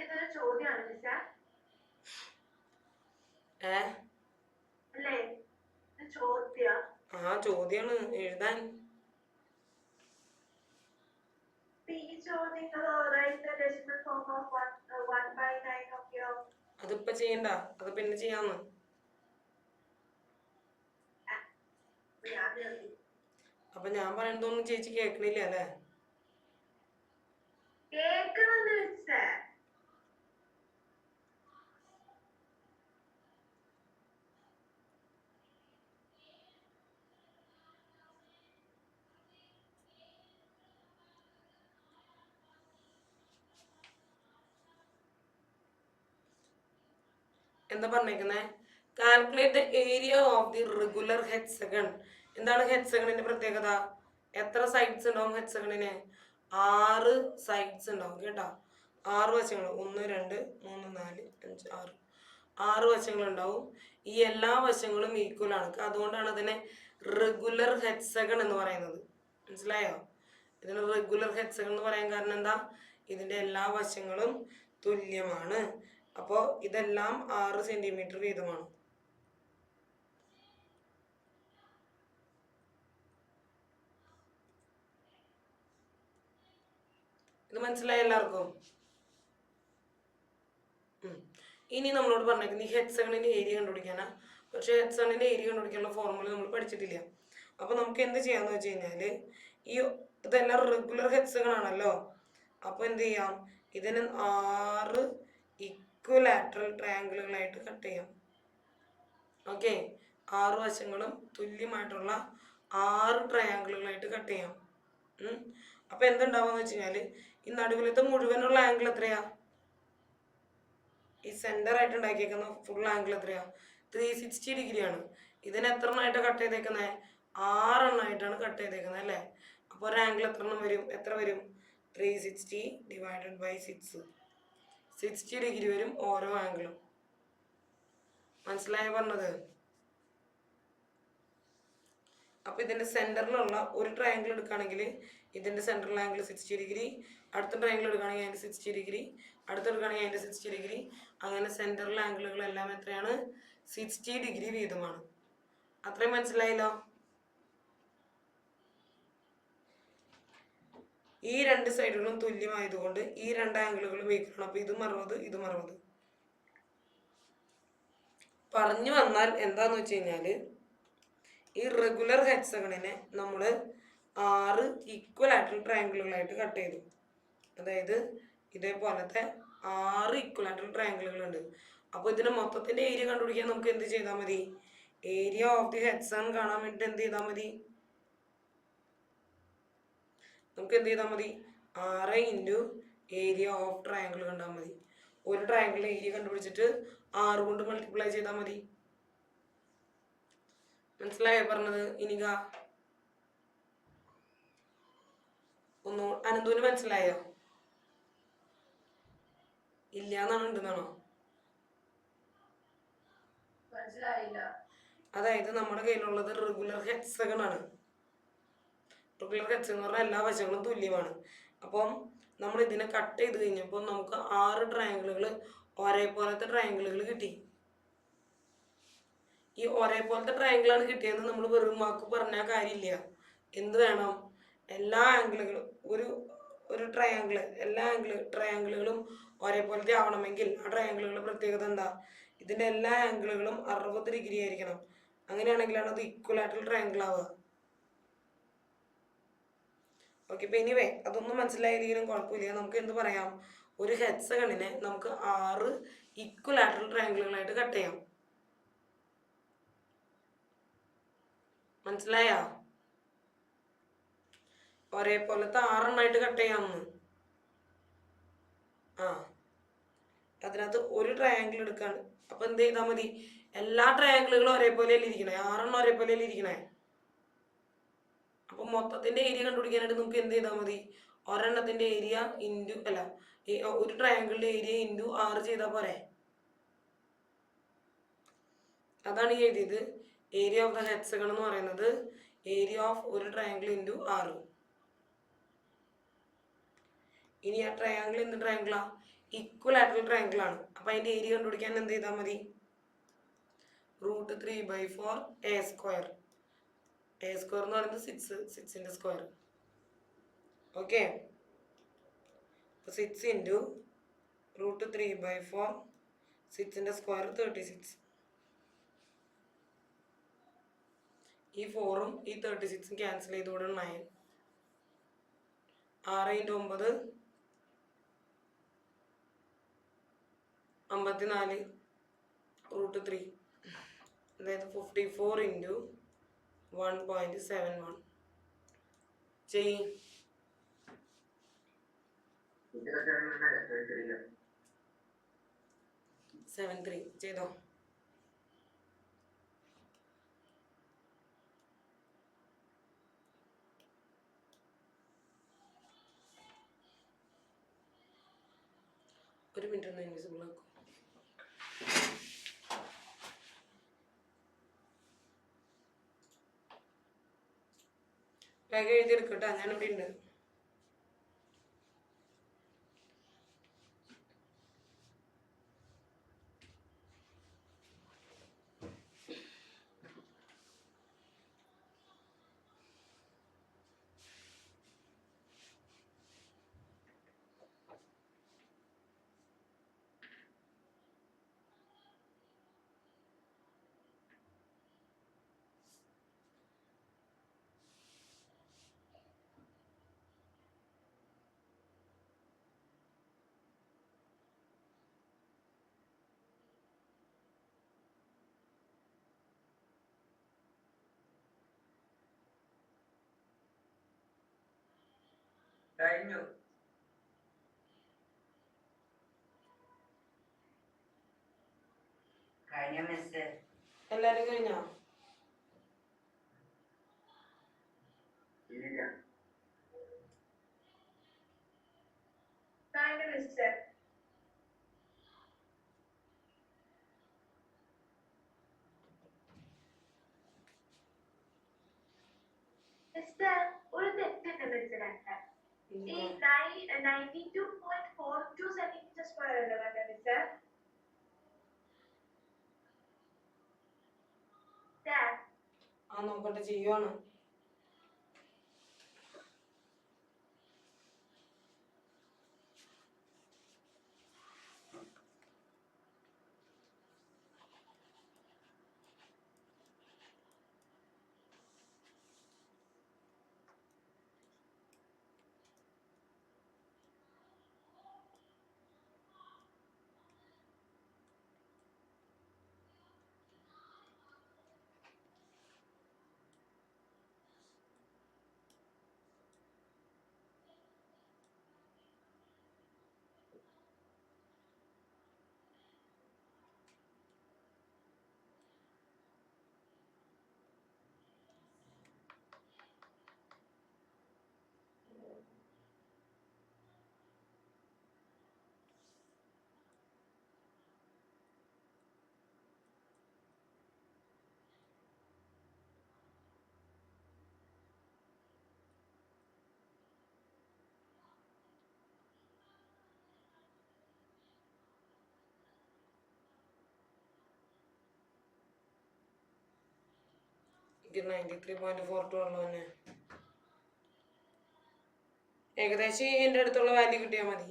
ഇതൊരു ചോദ്യമാണ് മിസ്സേ. അല്ലേ? ഇത് ചോദ്യം. ചോദ്യമാണ് എഴുതാൻ. ഈ ചോദ്യങ്ങൾ write the decimal form of 1/9 of your. അതിപ്പോ ചെയ്യണ്ട, അത് പിന്നെ ചെയ്യാന്ന്. അപ്പൊ ഞാൻ പറയുന്നതൊന്നും ചേച്ചി കേൾക്കണില്ല അല്ലേ? കേൾക്കുന്നുണ്ട് മിസ്സേ. എന്താ പറഞ്ഞേക്കുന്നത്? Calculate the area of the regular hexagon. എന്താണ് ഹെക്സഗണിന്റെ പ്രത്യേകത? എത്ര സൈഡ്സ് ഉണ്ടാവും ഹെക്സഗണിന്? 6 സൈഡ്സ് ഉണ്ടാവും കേട്ടോ. 6 വശങ്ങൾ, 1 2 3 4 5 6, 6 വശങ്ങൾ ഉണ്ടാവും. ഈ എല്ലാ വശങ്ങളും ഈക്വൽ ആണ്. അതുകൊണ്ടാണ് അതിനെ റെഗുലർ ഹെക്സഗൺ എന്ന് പറയുന്നത്. മനസ്സിലായോ? ഇതിന് റെഗുലർ ഹെക്സഗൺ എന്ന് പറയാൻ കാരണം എന്താ? ഇതിന്റെ എല്ലാ വശങ്ങളും തുല്യമാണ്. അപ്പോൾ ഇതെല്ലാം 6 സെന്റിമീറ്റർ വീതമാണ്. ഇത് മനസ്സിലായ എല്ലാവർക്കും? ഇനി നമ്മളോട് പറഞ്ഞേക്കുന്നത് ഈ ഹെക്സഗണിന്റെ ഏരിയ കണ്ടുപിടിക്കാനാ. പക്ഷെ ഹെക്സഗണിന്റെ ഏരിയ കണ്ടുപിടിക്കാനുള്ള ഫോർമുല നമ്മൾ പഠിച്ചിട്ടില്ല. അപ്പൊ നമുക്ക് എന്ത് ചെയ്യാന്ന് വെച്ച് കഴിഞ്ഞാല്, ഇതെല്ലാം റെഗുലർ ഹെക്സഗൺ ആണല്ലോ. അപ്പൊ എന്ത് ചെയ്യാം? ഇതിന് 6 ഇക്വലാറ്ററൽ ട്രയാങ്കിളുകളായിട്ട് കട്ട് ചെയ്യാം. ഓക്കെ, 6 വശങ്ങളും തുല്യമായിട്ടുള്ള 6 ട്രയാങ്കിളുകളായിട്ട് കട്ട് ചെയ്യാം. അപ്പൊ എന്തുണ്ടാവുമെന്ന് വെച്ച് കഴിഞ്ഞാല്, ഈ നടുവിലത്തെ മുഴുവനുള്ള ആംഗിൾ എത്രയാ? ഈ സെന്റർ ആയിട്ട് ഉണ്ടാക്കിയേക്കുന്ന ഫുൾ ആംഗിൾ എത്രയാ? 360 ഡിഗ്രിയാണ്. ഇതിന് എത്ര എണ്ണമായിട്ടാണ് കട്ട് ചെയ്തേക്കുന്നത്? 6 എണ്ണമായിട്ടാണ് കട്ട് ചെയ്തേക്കുന്നത് അല്ലേ? അപ്പോൾ ഒരു ആംഗിൾ എത്ര എണ്ണം വരും? എത്ര വരും? 360 ഡിവൈഡഡ് ബൈ 6. 60 ഡിഗ്രി വരും ഓരോ ആംഗിളും. മനസ്സിലായോ പറഞ്ഞത്? അപ്പൊ ഇതിന്റെ സെന്ററിലുള്ള ഒരു ട്രയാങ്കിൾ എടുക്കുകയാണെങ്കിൽ ഇതിന്റെ സെൻട്രൽ ആംഗിൾ 60 ഡിഗ്രി, അടുത്ത ട്രയാങ്കിൾ എടുക്കുകയാണെങ്കിൽ അതിന്റെ 60 ഡിഗ്രി, അടുത്തെടുക്കുകയാണെങ്കിൽ അതിന്റെ 60 ഡിഗ്രി. അങ്ങനെ സെൻട്രൽ ആംഗിളുകളെല്ലാം എത്രയാണ്? 60 ഡിഗ്രി വീതമാണ്. അത്രയും മനസ്സിലായല്ലോ? ഈ 2 സൈഡുകളും തുല്യമായതുകൊണ്ട് ഈ 2 ആംഗിളുകളും ഈക്വലാണ്. അപ്പൊ ഇതും 60 ഇതും 60. പറഞ്ഞു വന്നാൽ എന്താന്ന് വെച്ച് കഴിഞ്ഞാല്, ഈ റെഗുലർ ഹെക്സഗണിനെ നമ്മൾ 6 ഈക്വലാറ്ററൽ ട്രയാങ്കിളുകളായിട്ട് കട്ട് ചെയ്തു. അതായത് ഇതേപോലത്തെ 6 ഈക്വലാറ്ററൽ ട്രയാങ്കിളുകൾ ഉണ്ട്. അപ്പോൾ ഇതിന് മൊത്തത്തിന്റെ ഏരിയ കണ്ടുപിടിക്കാൻ നമുക്ക് എന്ത് ചെയ്താൽ മതി? ഏരിയ ഓഫ് ദി ഹെക്സഗൺ കാണാൻ വേണ്ടിയിട്ട് എന്ത് ചെയ്താൽ മതി? നമുക്ക് എന്ത് ചെയ്താൽ മതി? 6 ഇൻറ്റു ഏരിയ ഓഫ് ട്രയാങ്കിൾ കണ്ടാൽ മതി. ഒരു ട്രയാങ്കിളിന്റെ ഏരിയ കണ്ടുപിടിച്ചിട്ട് 6 കൊണ്ട് മൾട്ടിപ്ലൈ ചെയ്താൽ മതി. മനസ്സിലായോ പറഞ്ഞത്? ഇനിക ഒന്നു അനന്തുവിന് മനസ്സിലായോ? ഇല്ല എന്നാണോ ഉണ്ടെന്നാണോ? അതായത് നമ്മുടെ കയ്യിലുള്ളത് റെഗുലർ ഹെക്സഗൺ ആണ്. റെഗുലർ ഹെക്സഗൺ എന്ന് പറഞ്ഞാൽ എല്ലാ വശങ്ങളും തുല്യമാണ്. അപ്പം നമ്മൾ ഇതിനെ കട്ട് ചെയ്ത് കഴിഞ്ഞപ്പോൾ നമുക്ക് 6 ട്രയാങ്കിളുകൾ ഒരേപോലത്തെ ട്രയാങ്കിളുകൾ കിട്ടി. ഈ ഒരേപോലത്തെ ട്രയാങ്കിളാണ് കിട്ടിയെന്ന് നമ്മൾ വെറും വാക്ക് പറഞ്ഞാൽ കാര്യമില്ല. എന്ത് വേണം? എല്ലാ ആംഗിളുകളും ഒരു ട്രയാങ്കിള്, എല്ലാ ട്രയാങ്കിളുകളും ഒരേപോലത്തെ ആവണമെങ്കിൽ ആ ട്രയാങ്കിളുകളുടെ പ്രത്യേകത എന്താ? ഇതിൻ്റെ എല്ലാ ആംഗിളുകളും 60 ഡിഗ്രി ആയിരിക്കണം. അങ്ങനെയാണെങ്കിലാണ് അത് ഇക്വലാറ്ററൽ ട്രയാങ്കിൾ ആവുക. ഓക്കെ, ഇപ്പം എനിവേ അതൊന്നും മനസ്സിലായില്ലെങ്കിലും കുഴപ്പമില്ല. നമുക്ക് എന്ത് പറയാം, ഒരു ഹെക്സഗണിനെ നമുക്ക് 6 ഇക്വലാറ്ററൽ ട്രയാങ്കിളുകളായിട്ട് കട്ട് ചെയ്യാം. മനസ്സിലായ? ഒരേപോലത്തെ 6 കട്ട് ചെയ്യാമെന്ന്. അതിനകത്ത് ഒരു ട്രയാങ്കിൾ എടുക്കാണ്. അപ്പൊ എന്ത് ചെയ്താൽ മതി, എല്ലാ ട്രയാങ്കിളുകളും ഒരേപോലെയല്ലേ ഇരിക്കണേ, 6 ഒരേപോലെയല്ലേ ഇരിക്കണേ. അപ്പൊ മൊത്തത്തിന്റെ ഏരിയ കണ്ടുപിടിക്കാനായിട്ട് നമുക്ക് എന്ത് ചെയ്താൽ മതി, ഒരെണ്ണത്തിന്റെ ഏരിയ ഇൻറ്റു ഒരു ട്രയാങ്കിളിന്റെ ഏരിയ ഇൻറ്റു 6 ചെയ്താൽ പോരെ. അതാണ് ഈ എഴുതിയത്. ഏരിയ ഓഫ് ദ ഹെക്സഗൺ എന്ന് പറയുന്നത് ഏരിയ ഓഫ് ഒരു ട്രയാങ്കിൾ ഇൻറ്റു 6. ഇനി ആ ട്രയാങ്കിൾ എന്ത് ട്രയാങ്കിളാ, ഇക്വലാറ്ററൽ ട്രയാങ്കിൾ ആണ്. അപ്പൊ അതിന്റെ ഏരിയ കണ്ടുപിടിക്കാൻ എന്ത് ചെയ്താൽ മതി, √3/4 a സ്ക്വയർ. a സ്ക്വയർ എന്ന് പറയുന്നത് 6ന്റെ സ്ക്വയർ. ഓക്കെ, 6 ഇൻറ്റു √3/4 6ന്റെ സ്ക്വയർ 36. ഈ 4ഉം ഈ 36ഉം ക്യാൻസൽ ചെയ്തുകൂടെ 9. 6 × 9 54 √3, അതായത് 54 ഇൻറ്റു 1.71 ചെയ്. 73 ചെയ്തോ. ഒരു മിനിറ്റ് ഒന്ന് ഇൻവിസിബിൾ ആക്കും. വേഗം എഴുതിയെടുക്കട്ടെ, ഞാനിവിടെ ഉണ്ട്. കഴിഞ്ഞു. കഴിഞ്ഞ മിസ്. എല്ലാരും കഴിഞ്ഞോ? ഇല്ല. കഴിഞ്ഞ മിസ്. മിസ്റ്റർ, ഒരു തെറ്റുണ്ട് മിസ്സിനകത്ത്. ഈ 92.42 സെന്റിമീറ്റർ സ്ക്വയർ അല്ലേ വേണ്ട മിസ്റ്റർ? നോക്കട്ടെ, ചെയ്യുവാണ്. ഇത് 93.42 ഉള്ളു തന്നെ. ഏകദേശം എൻ്റെ അടുത്തുള്ള വാല്യൂ കിട്ടിയാൽ മതി.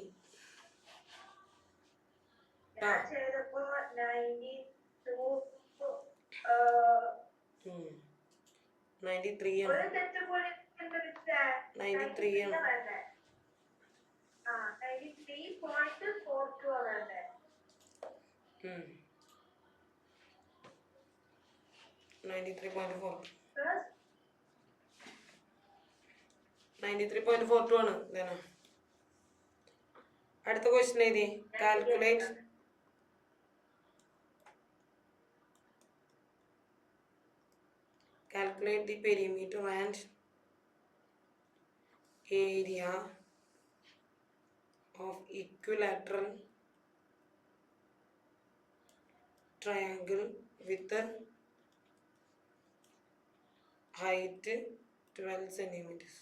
ഞാൻ ചെയ്തപ്പോ 93 ഒരു ആണ്. തെറ്റ് പോലും 93 ആണ്. 93.42 വേണ്ടേ? 93.42 ആണ്. അടുത്ത ക്വസ്റ്റ്യൻ എഴുതി. Calculate the perimeter and area of equilateral triangle with height 12 centimeters.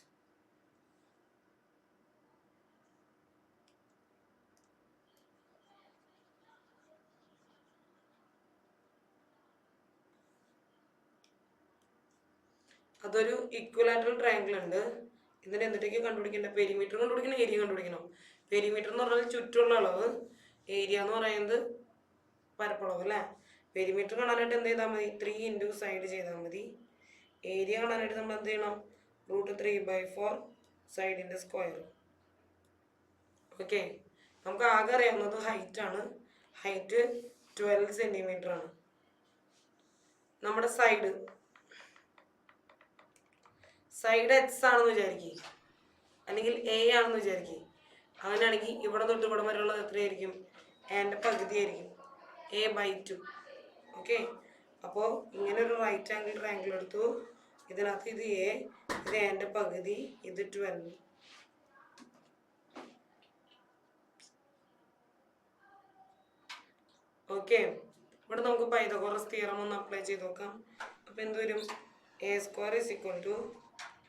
അതൊരു ഇക്വലാറ്ററൽ ട്രയാങ്കിൾ ഉണ്ട്. ഇതിന് എന്നിട്ടേക്ക് കണ്ടുപിടിക്കേണ്ട പെരിമീറ്റർ കണ്ടുപിടിക്കണം, ഏരിയ കണ്ടുപിടിക്കണം. പെരിമീറ്റർ എന്ന് പറഞ്ഞാൽ ചുറ്റുള്ള അളവ്, ഏരിയ എന്ന് പറയുന്നത് പരപ്പളവ് അല്ലേ. പെരിമീറ്റർ കാണാനായിട്ട് എന്ത് ചെയ്താൽ മതി? 3 ഇൻറ്റു സൈഡ് ചെയ്താൽ മതി. ഏരിയ കാണാനായിട്ട് നമ്മൾ എന്ത് ചെയ്യണം? √3/4 സൈഡിൻ്റെ സ്ക്വയർ. ഓക്കെ, നമുക്ക് ആകെ അറിയാവുന്നത് ഹൈറ്റ് ആണ്. ഹൈറ്റ് 12 സെൻറ്റിമീറ്റർ ആണ്. നമ്മുടെ സൈഡ് എക്സ് ആണെന്ന് വിചാരിക്കുക, അല്ലെങ്കിൽ എ ആണെന്ന് വിചാരിക്കുക. അങ്ങനെയാണെങ്കിൽ ഇവിടെ തൊട്ട് ഇവിടെ വരെയുള്ളത് എത്രയായിരിക്കും? എൻ്റെ പകുതി ആയിരിക്കും, a/2. ഓക്കെ, അപ്പോൾ ഇങ്ങനെ ഒരു റൈറ്റ് ആംഗിൾ ട്രയാങ്കിൾ എടുത്തു. ഇതിനകത്ത് ഇത് എ, ഇത് എൻ്റെ പകുതി, ഇത് 12. ഓക്കെ, ഇവിടെ നമുക്ക് പൈതഗോറസ് തിയറം ഒന്ന് അപ്ലൈ ചെയ്ത് നോക്കാം. അപ്പോൾ എന്ത് വരും? a²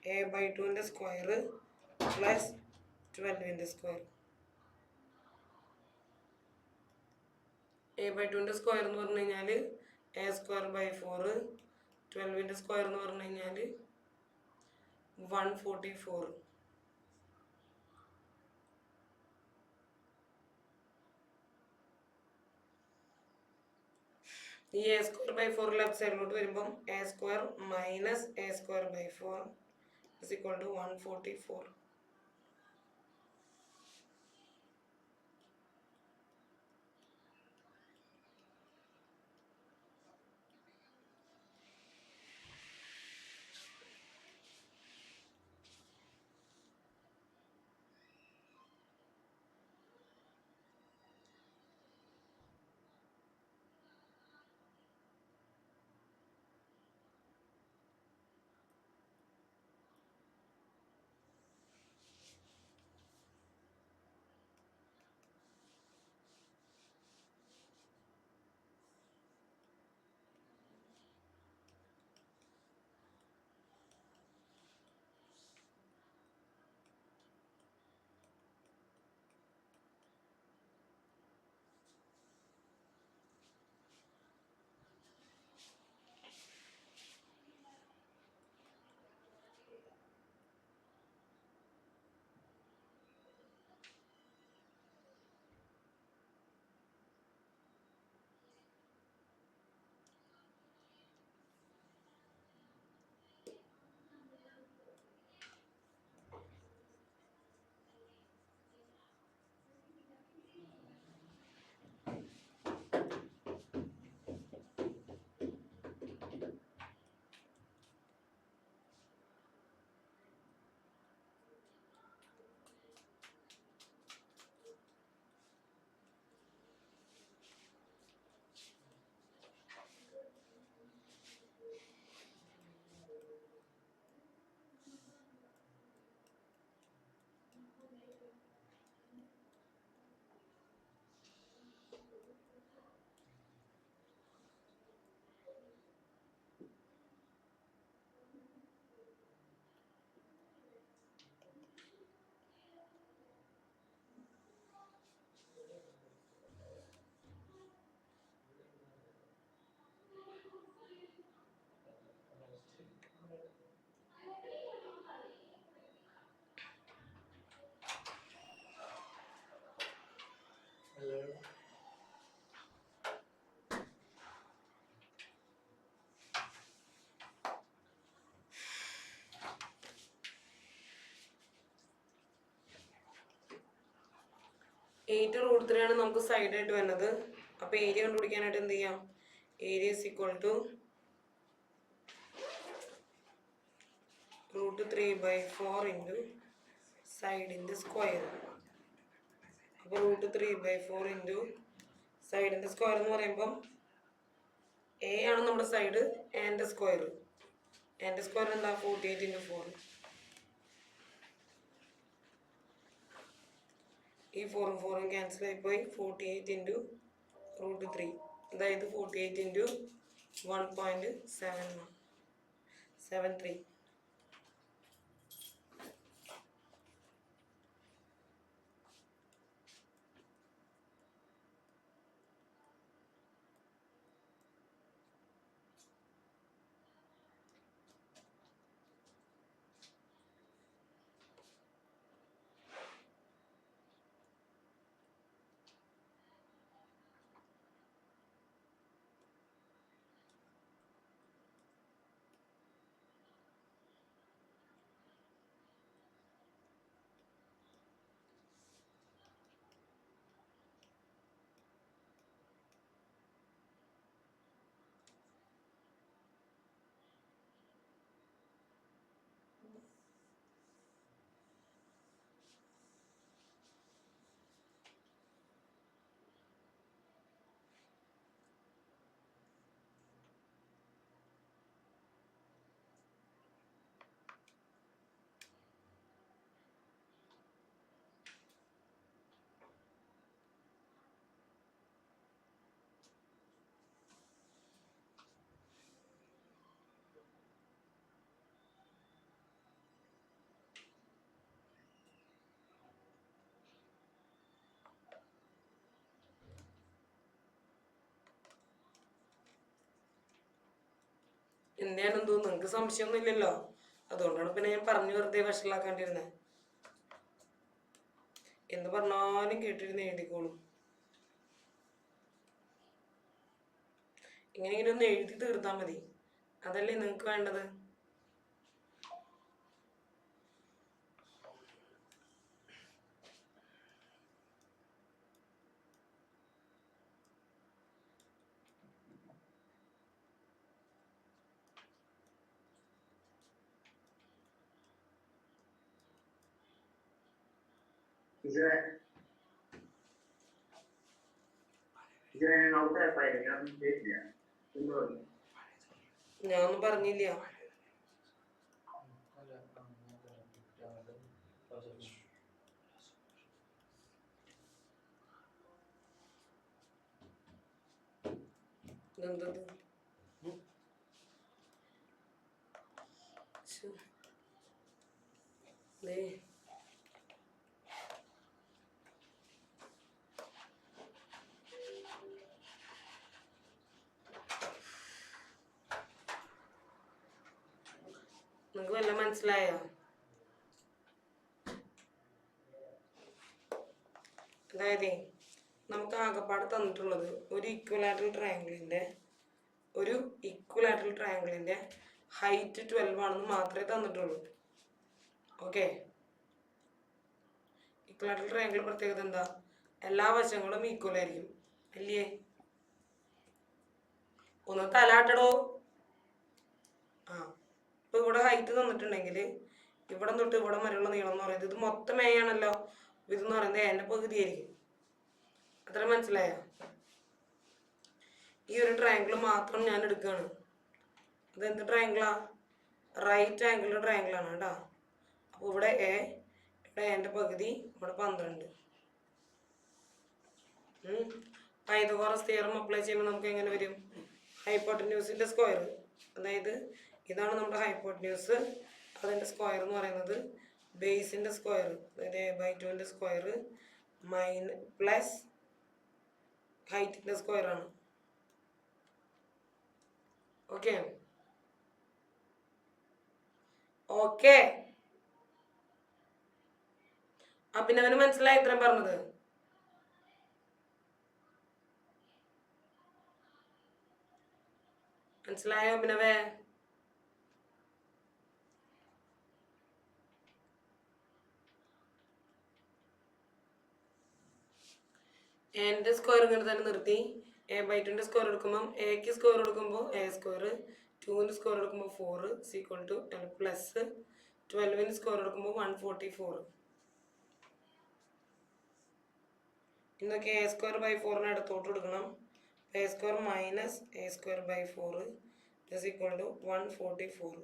= a/2 square plus 12 square. a/2 square എന്ന് പറഞ്ഞു കഴിഞ്ഞാൽ a²/4, 12 സ്ക്വയർ എന്ന് പറഞ്ഞു കഴിഞ്ഞാൽ 144. ഈ a²/4 ലെഫ്റ്റ് സൈഡിലോട്ട് വരുമ്പം a² - a²/4 = 144. 8√3 ആണ് നമുക്ക് സൈഡായിട്ട് വരുന്നത്. അപ്പോൾ ഏരിയ കണ്ടുപിടിക്കാനായിട്ട് എന്ത് ചെയ്യാം? Area is equal to √3/4 into സൈഡിൻ്റെ സ്ക്വയർ. അപ്പോൾ √3/4 ഇൻറ്റു സൈഡിൻ്റെ സ്ക്വയർ എന്ന് പറയുമ്പം എ ആണ് നമ്മുടെ സൈഡ്, എൻ്റെ സ്ക്വയർ എന്താ 48 ഇൻറ്റു 4. ഈ 4ഉം 4ഉം ക്യാൻസൽ ആയിപ്പോയി. 48 ഇൻറ്റു √3, അതായത് 48 ഇൻറ്റു 1.73. എന്താണെന്ന് തോന്നുന്നു, നിങ്ങൾക്ക് സംശയമൊന്നും ഇല്ലല്ലോ. അതുകൊണ്ടാണ് പിന്നെ ഞാൻ പറഞ്ഞു വെറുതെ വഷളാക്കാണ്ടിരുന്നത്. എന്ത് പറഞ്ഞാലും കേട്ടിരുന്ന് എഴുതിക്കോളും. ഇങ്ങനെ ഒന്ന് എഴുതി തീർത്താൽ മതി, അതല്ലേ നിങ്ങൾക്ക് വേണ്ടത്. ഞാനൊന്നും പറഞ്ഞില്ല. ഇതെന്തത്? നിങ്ങൾക്ക് വല്ല മനസ്സിലായോ? അതായത് നമുക്ക് ആകെപ്പാട് തന്നിട്ടുള്ളത് ഒരു ഇക്വലാറ്ററൽ ട്രയാങ്കിളിൻ്റെ ഹൈറ്റ് 12 ആണെന്ന് മാത്രമേ തന്നിട്ടുള്ളൂ. ഓക്കെ, ഇക്വലാറ്ററൽ ട്രയാങ്കിൾ പ്രത്യേകത എന്താ? എല്ലാ വശങ്ങളും ഈക്വൽ ആയിരിക്കും, അല്ലേ? ഒന്ന് തലാട്ടടോ. ഇപ്പൊ ഇവിടെ ഹൈറ്റ് തന്നിട്ടുണ്ടെങ്കിൽ ഇവിടെ തൊട്ട് ഇവിടെ വരെയുള്ള നീളം എന്ന് പറയുന്നത് ഇത് മൊത്തം എ ആണല്ലോ. ഇതെന്ന് പറയുന്നത് എൻ്റെ പകുതിയായിരിക്കും. അത്ര മനസ്സിലായോ? ഈ ഒരു ട്രയാങ്കിൾ മാത്രം ഞാൻ എടുക്കുകയാണ്. അതെന്ത് ട്രയാങ്കിളാ? റൈറ്റ് ആംഗിൾ ട്രയാങ്കിളാണ് കേട്ടോ. അപ്പോൾ ഇവിടെ എ, ഇവിടെ എൻ്റെ പകുതി, ഇവിടെ 12. പൈതഗോറസ് തിയറം അപ്ലൈ ചെയ്യുമ്പോൾ നമുക്ക് എങ്ങനെ വരും? ഹൈപ്പോട്ടന്യൂസിൻ്റെ സ്ക്വയർ, അതായത് ഇതാണ് നമ്മുടെ ഹൈപ്പോട്ടന്യൂസ്, അതിൻ്റെ സ്ക്വയർ എന്ന് പറയുന്നത് ബേസിൻ്റെ സ്ക്വയർ, അതായത് a/2ൻ്റെ സ്ക്വയർ പ്ലസ് ഹൈറ്റിൻ്റെ സ്ക്വയർ ആണ്. ഓക്കെ ഓക്കെ പിന്നെ അവന് മനസ്സിലായി ഇത്രയും പറഞ്ഞത്? മനസ്സിലായോ അഭിനവേ? എൻ്റെ സ്ക്വയർ ഇങ്ങനെ തന്നെ നിർത്തി. എ ബൈ ടുൻ്റെ സ്ക്വയർ എടുക്കുമ്പം എക്ക് സ്ക്വയർ എടുക്കുമ്പോൾ എ സ്ക്വയർ, 2ൻ്റെ സ്ക്വയർ എടുക്കുമ്പോൾ 4 ഈക്വൽ ടു പ്ലസ് 12ൻ്റെ സ്ക്വയർ എടുക്കുമ്പോൾ 144. ഇന്നൊക്കെ എ സ്ക്വയർ ബൈ 4നെ അടുത്തോട്ട് എടുക്കണം. A square minus A square by 4 plus equal to 144.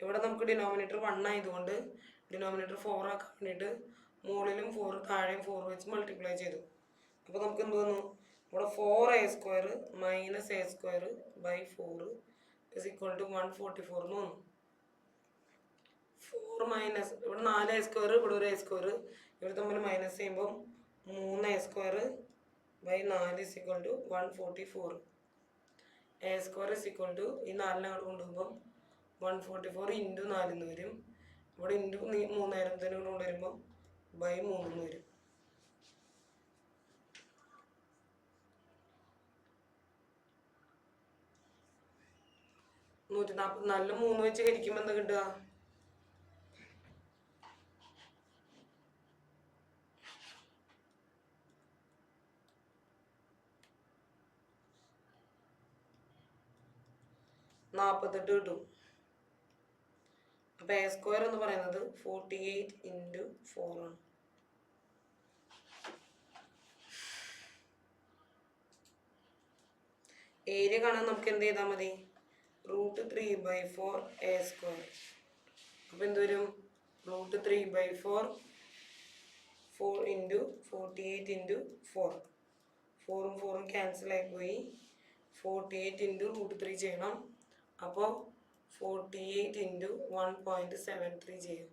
ഇവിടെ നമുക്ക് ഡിനോമിനേറ്റർ 1 ആയതുകൊണ്ട് ഡിനോമിനേറ്റർ 4 ആക്കാൻ വേണ്ടിയിട്ട് മുകളിലും 4 താഴെയും 4 വെച്ച് മൾട്ടിപ്ലൈ ചെയ്തു. അപ്പോൾ നമുക്ക് എന്ത് വന്നു? ഇവിടെ 4a square minus A square by 4 is equal to 144 എന്ന് വന്നു. 4 മൈനസ് ഇവിടെ 4a സ്ക്വയർ, ഇവിടെ ഒരു എ സ്ക്വയർ, ഇവർ തമ്മിൽ മൈനസ് ചെയ്യുമ്പോൾ 3a square by 4 is equal to 144. A square is equal to ഈ 4നെ അങ്ങോട്ട് കൊണ്ടുപോകുമ്പോൾ 144 ഇൻറ്റു 4 എന്ന് വരും. ഇവിടെ ഇൻറ്റു 3000 കൊണ്ട് വരുമ്പോൾ ബൈ 3 എന്ന് വരും. നല്ല 3 വെച്ച് ഹരിക്കുമ്പോൾ എന്താ കിട്ടുക? നാൽപ്പത്തെട്ട് കിട്ടും. അപ്പോൾ എ സ്ക്വയർ എന്ന് പറയുന്നത് 48 ഇൻറ്റു 4 ആണ്. ഏരിയ കാണാൻ നമുക്ക് എന്ത് ചെയ്താൽ മതി? √3/4 എ സ്ക്വയർ. അപ്പോൾ എന്ത് വരും? √3/4 4 ഇൻറ്റു 48 ഇൻറ്റു 4. 4ഉം 4ഉം ക്യാൻസൽ ആയിപ്പോയി. 48 ഇൻറ്റു √3 ചെയ്യണം. അപ്പോൾ 48 ഇൻറ്റു 1.73 ചെയ്യും.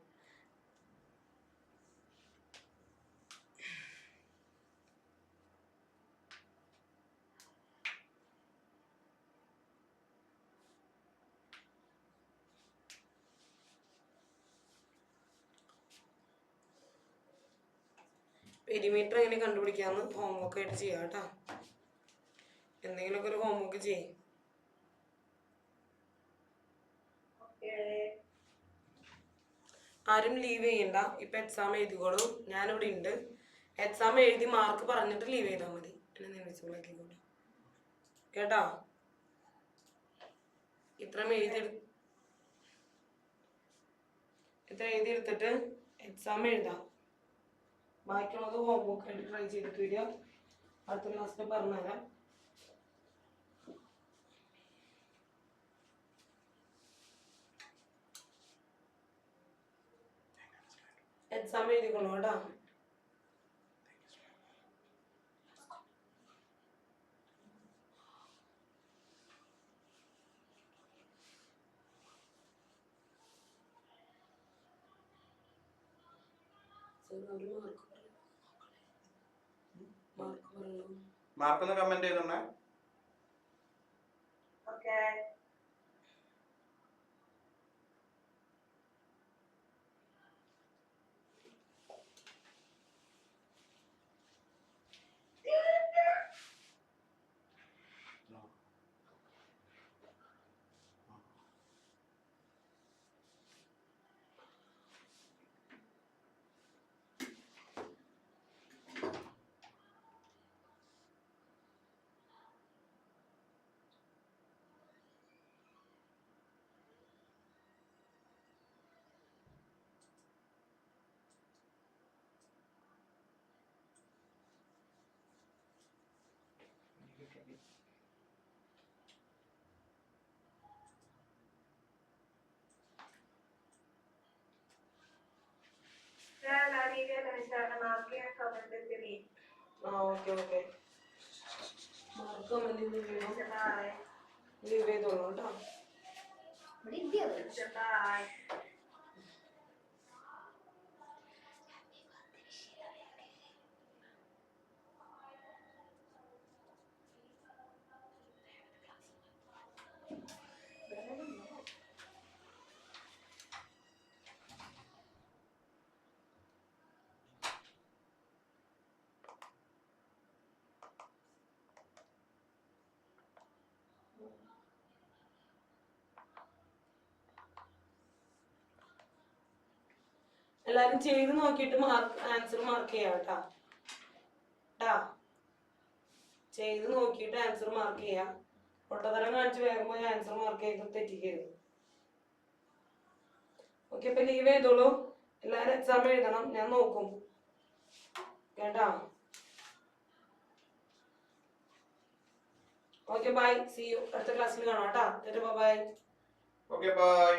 പെരിമീറ്റർ എങ്ങനെ കണ്ടുപിടിക്കാമെന്ന് ഹോംവർക്ക് ആയിട്ട് ചെയ്യാം കേട്ടോ. എന്തെങ്കിലുമൊക്കെ ഒരു ഹോംവർക്ക് ചെയ്യും. ആരും ലീവ് ചെയ്യണ്ട. ഇപ്പം എക്സാം എഴുതിക്കോളൂ. ഞാനിവിടെ ഉണ്ട്. എക്സാം എഴുതി മാർക്ക് പറഞ്ഞിട്ട് ലീവ് ചെയ്താൽ മതി. എന്നെ നിമിഷങ്ങളാക്കിക്കോട്ടെ കേട്ടോ. ഇത്ര എഴുതിയെടുത്തിട്ട് എക്സാം എഴുതാം. ബാക്കിയുള്ളത് ഹോംവർക്ക് ആയിട്ട് ട്രൈ ചെയ്തിട്ട് വരിക. അടുത്ത ക്ലാസ്സിൽ പറഞ്ഞുതരാം. എക്സാം എഴുതിക്കോളൂ കേട്ടോ. മാർക്കൊന്ന് കമന്റ് ചെയ്തോണേ. Okay. Okay okay. Mark comment leave ചെയ്തോളൂ കേട്ടോ. ബൈ. എല്ലാരും ചെയ്ത് നോക്കിയിട്ട് ആൻസർ മാർക്ക് ചെയ്യാം കേട്ടാ. ചെയ്ത് നോക്കിയിട്ട് ആൻസർ മാർക്ക് ചെയ്യാം. പൊട്ടത്തരം കാണിച്ച് വേഗം പോയി ആൻസർ മാർക്ക് ചെയ്ത് തെറ്റിക്കരുത്. ഓക്കെ, ഇപ്പൊ ലീവ് ചെയ്തോളൂ. എല്ലാരും എക്സാം എഴുതണം, ഞാൻ നോക്കും കേട്ടാ. Okay bye, see you. അടുത്ത ക്ലാസ്സിൽ കാണാം കേട്ടാ. ബൈ. Okay by.